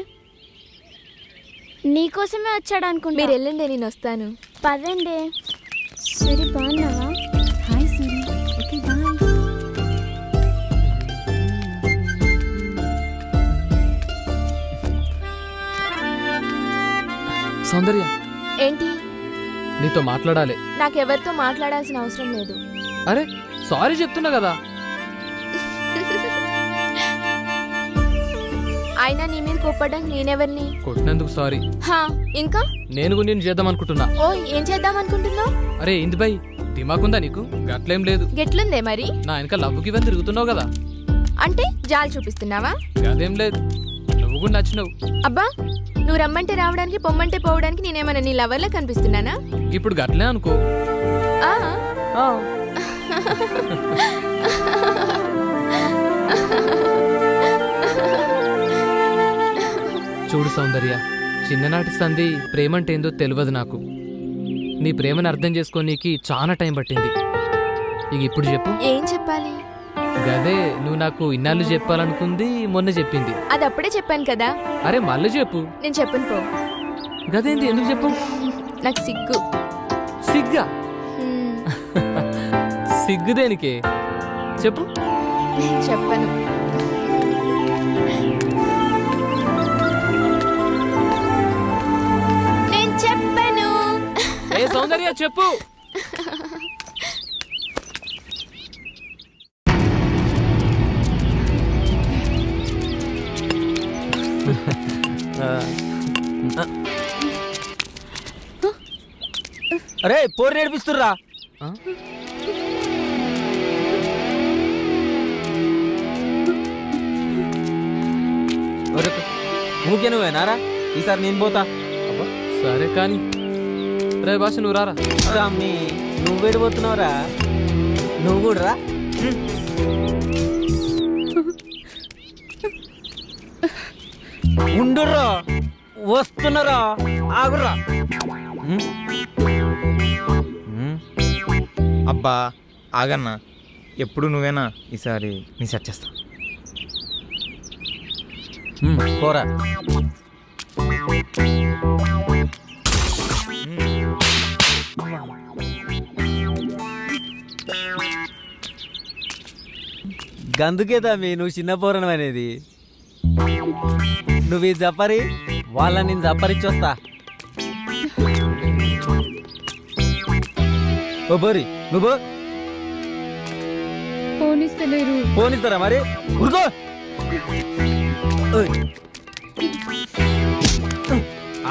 [SPEAKER 14] నీకోసమే వచ్చాడు అనుకుంటా.
[SPEAKER 9] మీరు వెళ్ళండి, నేను వస్తాను.
[SPEAKER 14] పదండి. సరే బాగున్నావా? Hi Suri. Okay bye.
[SPEAKER 8] Soundarya,
[SPEAKER 9] ఏంటి?
[SPEAKER 8] నీతో మాట్లాడాలి.
[SPEAKER 9] నాకెవరితో మాట్లాడాల్సిన అవసరం లేదు.
[SPEAKER 8] అరే సారీ చెప్తున్నా కదా.
[SPEAKER 9] అయినా నీ మీద కోప్పడానికి నేనెవరిని?
[SPEAKER 8] కొట్టినందుకు సారీ.
[SPEAKER 9] ఇంకా
[SPEAKER 8] నేను నేను చేద్దాం అనుకుంటున్నా.
[SPEAKER 9] ఓ, ఏం చేద్దాం అనుకుంటున్నావు?
[SPEAKER 8] అరే ఇంది బై, దిమాకుందా నీకు? గట్లేం లేదు.
[SPEAKER 9] గెట్లుందే మరి?
[SPEAKER 8] నా వెనక లవ్వుకి ఇవన్నీ తిరుగుతున్నావు కదా.
[SPEAKER 9] అంటే జాలి చూపిస్తున్నావా?
[SPEAKER 8] అదేం లేదు, నువ్వు కూడా నచ్చినావు.
[SPEAKER 9] అబ్బా, నువ్వు రమ్మంటే రావడానికి పొమ్మంటే పోవడానికి నేనేమన్నా నీ లవర్లా కనిపిస్తున్నానా?
[SPEAKER 8] ఇప్పుడు గట్లే అనుకో. చూడు సౌందర్య, చిన్ననాటి సంధి ప్రేమంటే ఏందో తెలియదు నాకు. నీ ప్రేమను అర్థం చేసుకోనీకి చాలా టైం పట్టింది. ఇక ఇప్పుడు చెప్పు.
[SPEAKER 9] ఏం చెప్పాలి?
[SPEAKER 8] గదే నువ్వు నాకు ఇన్నాళ్ళు చెప్పాలనుకుంది, మొన్న చెప్పింది.
[SPEAKER 9] అది అప్పుడే చెప్పాను కదా.
[SPEAKER 8] అరే మళ్ళీ చెప్పు.
[SPEAKER 9] నేను చెప్పను పో.
[SPEAKER 8] గదేంది, ఎందుకు చెప్పు?
[SPEAKER 9] నాకు సిగ్గు.
[SPEAKER 8] సిగ్గా? సిగ్గు దేనికే చెప్పు.
[SPEAKER 9] చెప్పను. నేను చెప్పను.
[SPEAKER 8] ఏ సౌందర్య చెప్పు.
[SPEAKER 4] అరే పోరు నేర్పిస్తుర్రా.
[SPEAKER 7] ఊకే నువ్వేనారా? ఈసారి నేను పోతా.
[SPEAKER 8] సరే కానీ రే భాష నువ్వు రారా.
[SPEAKER 7] అమ్మి నువ్వు వెళ్ళిపోతున్నావురా? నువ్వు కూడా రా. ఉండుర్రా, వస్తున్నారా, ఆగుర్రా. అబ్బా ఆగన్నా, ఎప్పుడు నువ్వేనా? ఈసారి నీ సెట్ చేస్తా. పోరా.
[SPEAKER 4] గందుకే తమ్మి నువ్వు చిన్న పోరణం అనేది. నువ్వు ఈ జపరి వాళ్ళని నేను జపరిచ్చొస్తా. ఓ బోరి నువ్వు
[SPEAKER 10] పోనిస్తలేరు.
[SPEAKER 4] పోనిస్తారా మరి? ఉరుకో.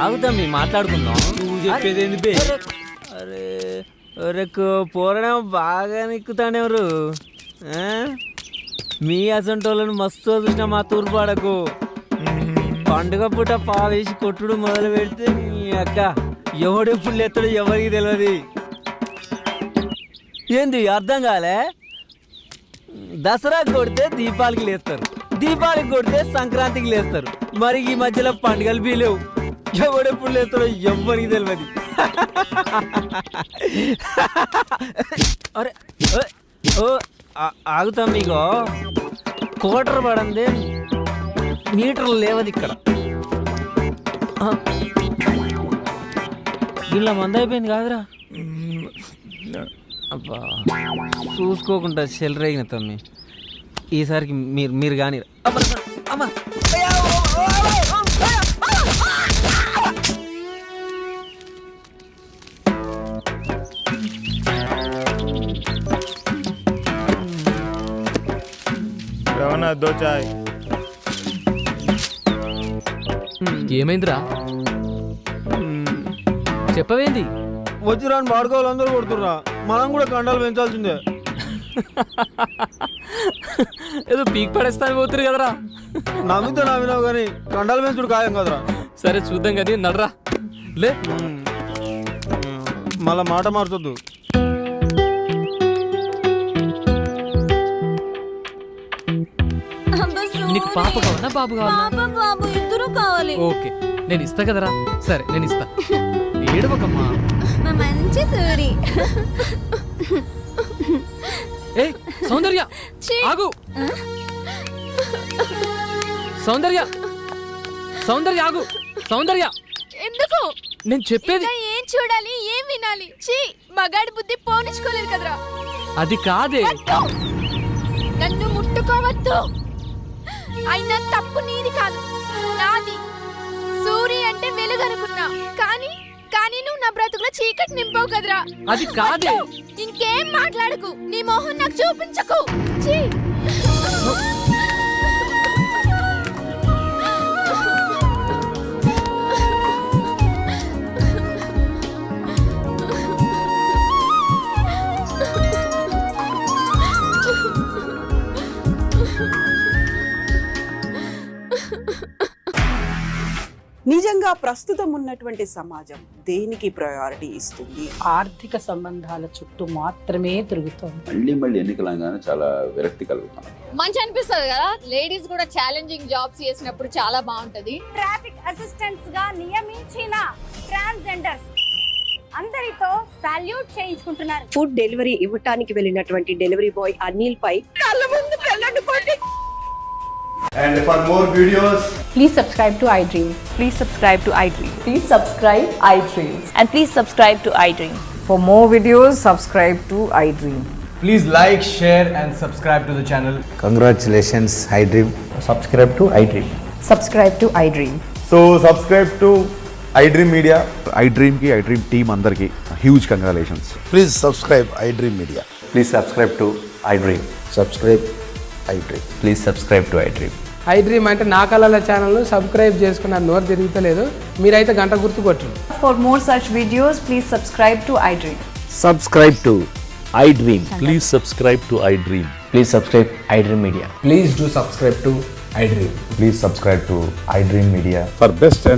[SPEAKER 4] ఆగుతాం మీ మాట్లాడుకుందాం. నువ్వు చెప్పేది ఏంది బే? అరే అరే పోరడం బాగా నిక్కుతానెవరు? మీ అసంటోళ్ళను మస్తు చూసిన మా తూర్పాడకు. పండుగ పూట పావేసి కొట్టుడు మొదలు పెడితే నీ అక్క ఎవడెప్పుడు ఎత్తడు ఎవరికి తెలియదు. ఏంది అర్థం కాలే? దసరాకి కొడితే దీపాలకి లేస్తారు, దీపాలకి కొడితే సంక్రాంతికి లేస్తారు. మరి ఈ మధ్యలో పండుగలు బీలేవు. ఎవడెప్పుడు లేస్తాడో ఎవరికి తెలియదు. అరే ఓ ఆగుతాం మీకు. కోటర్ పడందే మీటర్లు లేవది ఇక్కడ. ఇలా మంద అయిపోయింది కాదురా. అబ్బా చూసుకోకుండా చెల్లరేగిన తమ్మి. ఈసారికి మీరు కానీ
[SPEAKER 8] ఏమైందిరా? చెప్పవేంది?
[SPEAKER 6] వచ్చి రాని వాడుకోవాలి అందరూ కొడుతుర్రా. మనం కూడా కండాలు పెంచాల్సిందే.
[SPEAKER 8] ఏదో పీక్ పడేస్తాను పోతురు కదరా.
[SPEAKER 6] నమ్మితే నమ్మినావు కానీ కండాలు పెంచుడు ఖాయం కదరా.
[SPEAKER 8] సరే చూద్దాం కదా, నడరా లే.
[SPEAKER 6] మళ్ళా మాట మార్చొద్దు.
[SPEAKER 8] నీకు పాప కావాలా బాబు కావాలా?
[SPEAKER 9] బాబు ఇద్దరు కావాలి.
[SPEAKER 8] ఓకే నేను ఇస్తా కదరా. సరే నేను ఇస్తా, ఏడవకమ్మా.
[SPEAKER 9] మంచి సూరి.
[SPEAKER 8] ఏ సౌందర్య ఆగు. సౌందర్య సౌందర్య ఆగు. సౌందర్య
[SPEAKER 9] ఎందుకు?
[SPEAKER 8] నేను చెప్పేది
[SPEAKER 9] ఏం చూడాలి, ఏం వినాలి? చీ, మగాడి బుద్ధి పోనిచ్చుకోలేదు కదరా.
[SPEAKER 8] అది కాదే.
[SPEAKER 9] నన్ను ముట్టుకోవద్దు. అయినా తప్పు నీది కాదు, నాది. సూరి అంటే వెలుగు అనుకున్నా, కానీ నువ్వు నా బ్రతుకులో చీకటి నింపావు కదరా.
[SPEAKER 8] అది కాదే.
[SPEAKER 9] ఇంకేం మాట్లాడకు, నీ మొహం నాకు చూపించకు. చీ.
[SPEAKER 16] నిజంగా ప్రస్తుతం ఉన్నటువంటి సమాజం దేనికి ప్రయారిటీ ఇస్తుంది?
[SPEAKER 17] ఆర్థిక సంబంధాల చుట్టూ మాత్రమే తిరుగుతుంది.
[SPEAKER 18] మళ్ళీ ఎన్నికలంగానే చాలా విరక్తి కలుగుతాం.
[SPEAKER 19] మంచి అనిపిస్తుంది కదా, లేడీస్ కూడా ఛాలెంజింగ్ జాబ్స్ చేసినప్పుడు చాలా బాగుంటది.
[SPEAKER 14] ట్రాఫిక్ అసిస్టెంట్స్ గా నియమించిన ట్రాన్స్జెండర్స్ అందరితో సాల్యూట్ చేయించుకుంటున్నారు.
[SPEAKER 1] ఫుడ్ డెలివరీ ఇవ్వటానికి వెళ్ళినటువంటి డెలివరీ బాయ్ అనిల్ పై కళ్ళ ముందు పెళ్ళండి కొట్టి.
[SPEAKER 5] And for more videos,
[SPEAKER 17] Please subscribe to iDream.
[SPEAKER 16] Please subscribe to iDream.
[SPEAKER 17] Please subscribe iDream.
[SPEAKER 16] And please subscribe to iDream.
[SPEAKER 17] For more videos, subscribe to iDream.
[SPEAKER 5] please like, share and subscribe to the channel.
[SPEAKER 20] Congratulations, iDream. Subscribe to iDream.
[SPEAKER 17] Subscribe to iDream.
[SPEAKER 20] So subscribe to iDream Media. iDream ki iDream team andarki huge congratulations. Please subscribe iDream Media. Please subscribe to iDream. Subscribe iDream. Please subscribe to iDream.
[SPEAKER 12] iDream అంటే నా కళల ఛానల్ను subscribe చేసుకున్న నోరు తిరుగుతలేదు. మీరైతే గంట గుర్తు కొట్టండి.
[SPEAKER 16] For more such videos, please subscribe to iDream.
[SPEAKER 20] Subscribe to iDream. Please subscribe to iDream. Please subscribe iDream Media.
[SPEAKER 5] Please do subscribe to iDream.
[SPEAKER 20] Please subscribe to iDream Media.
[SPEAKER 18] For best and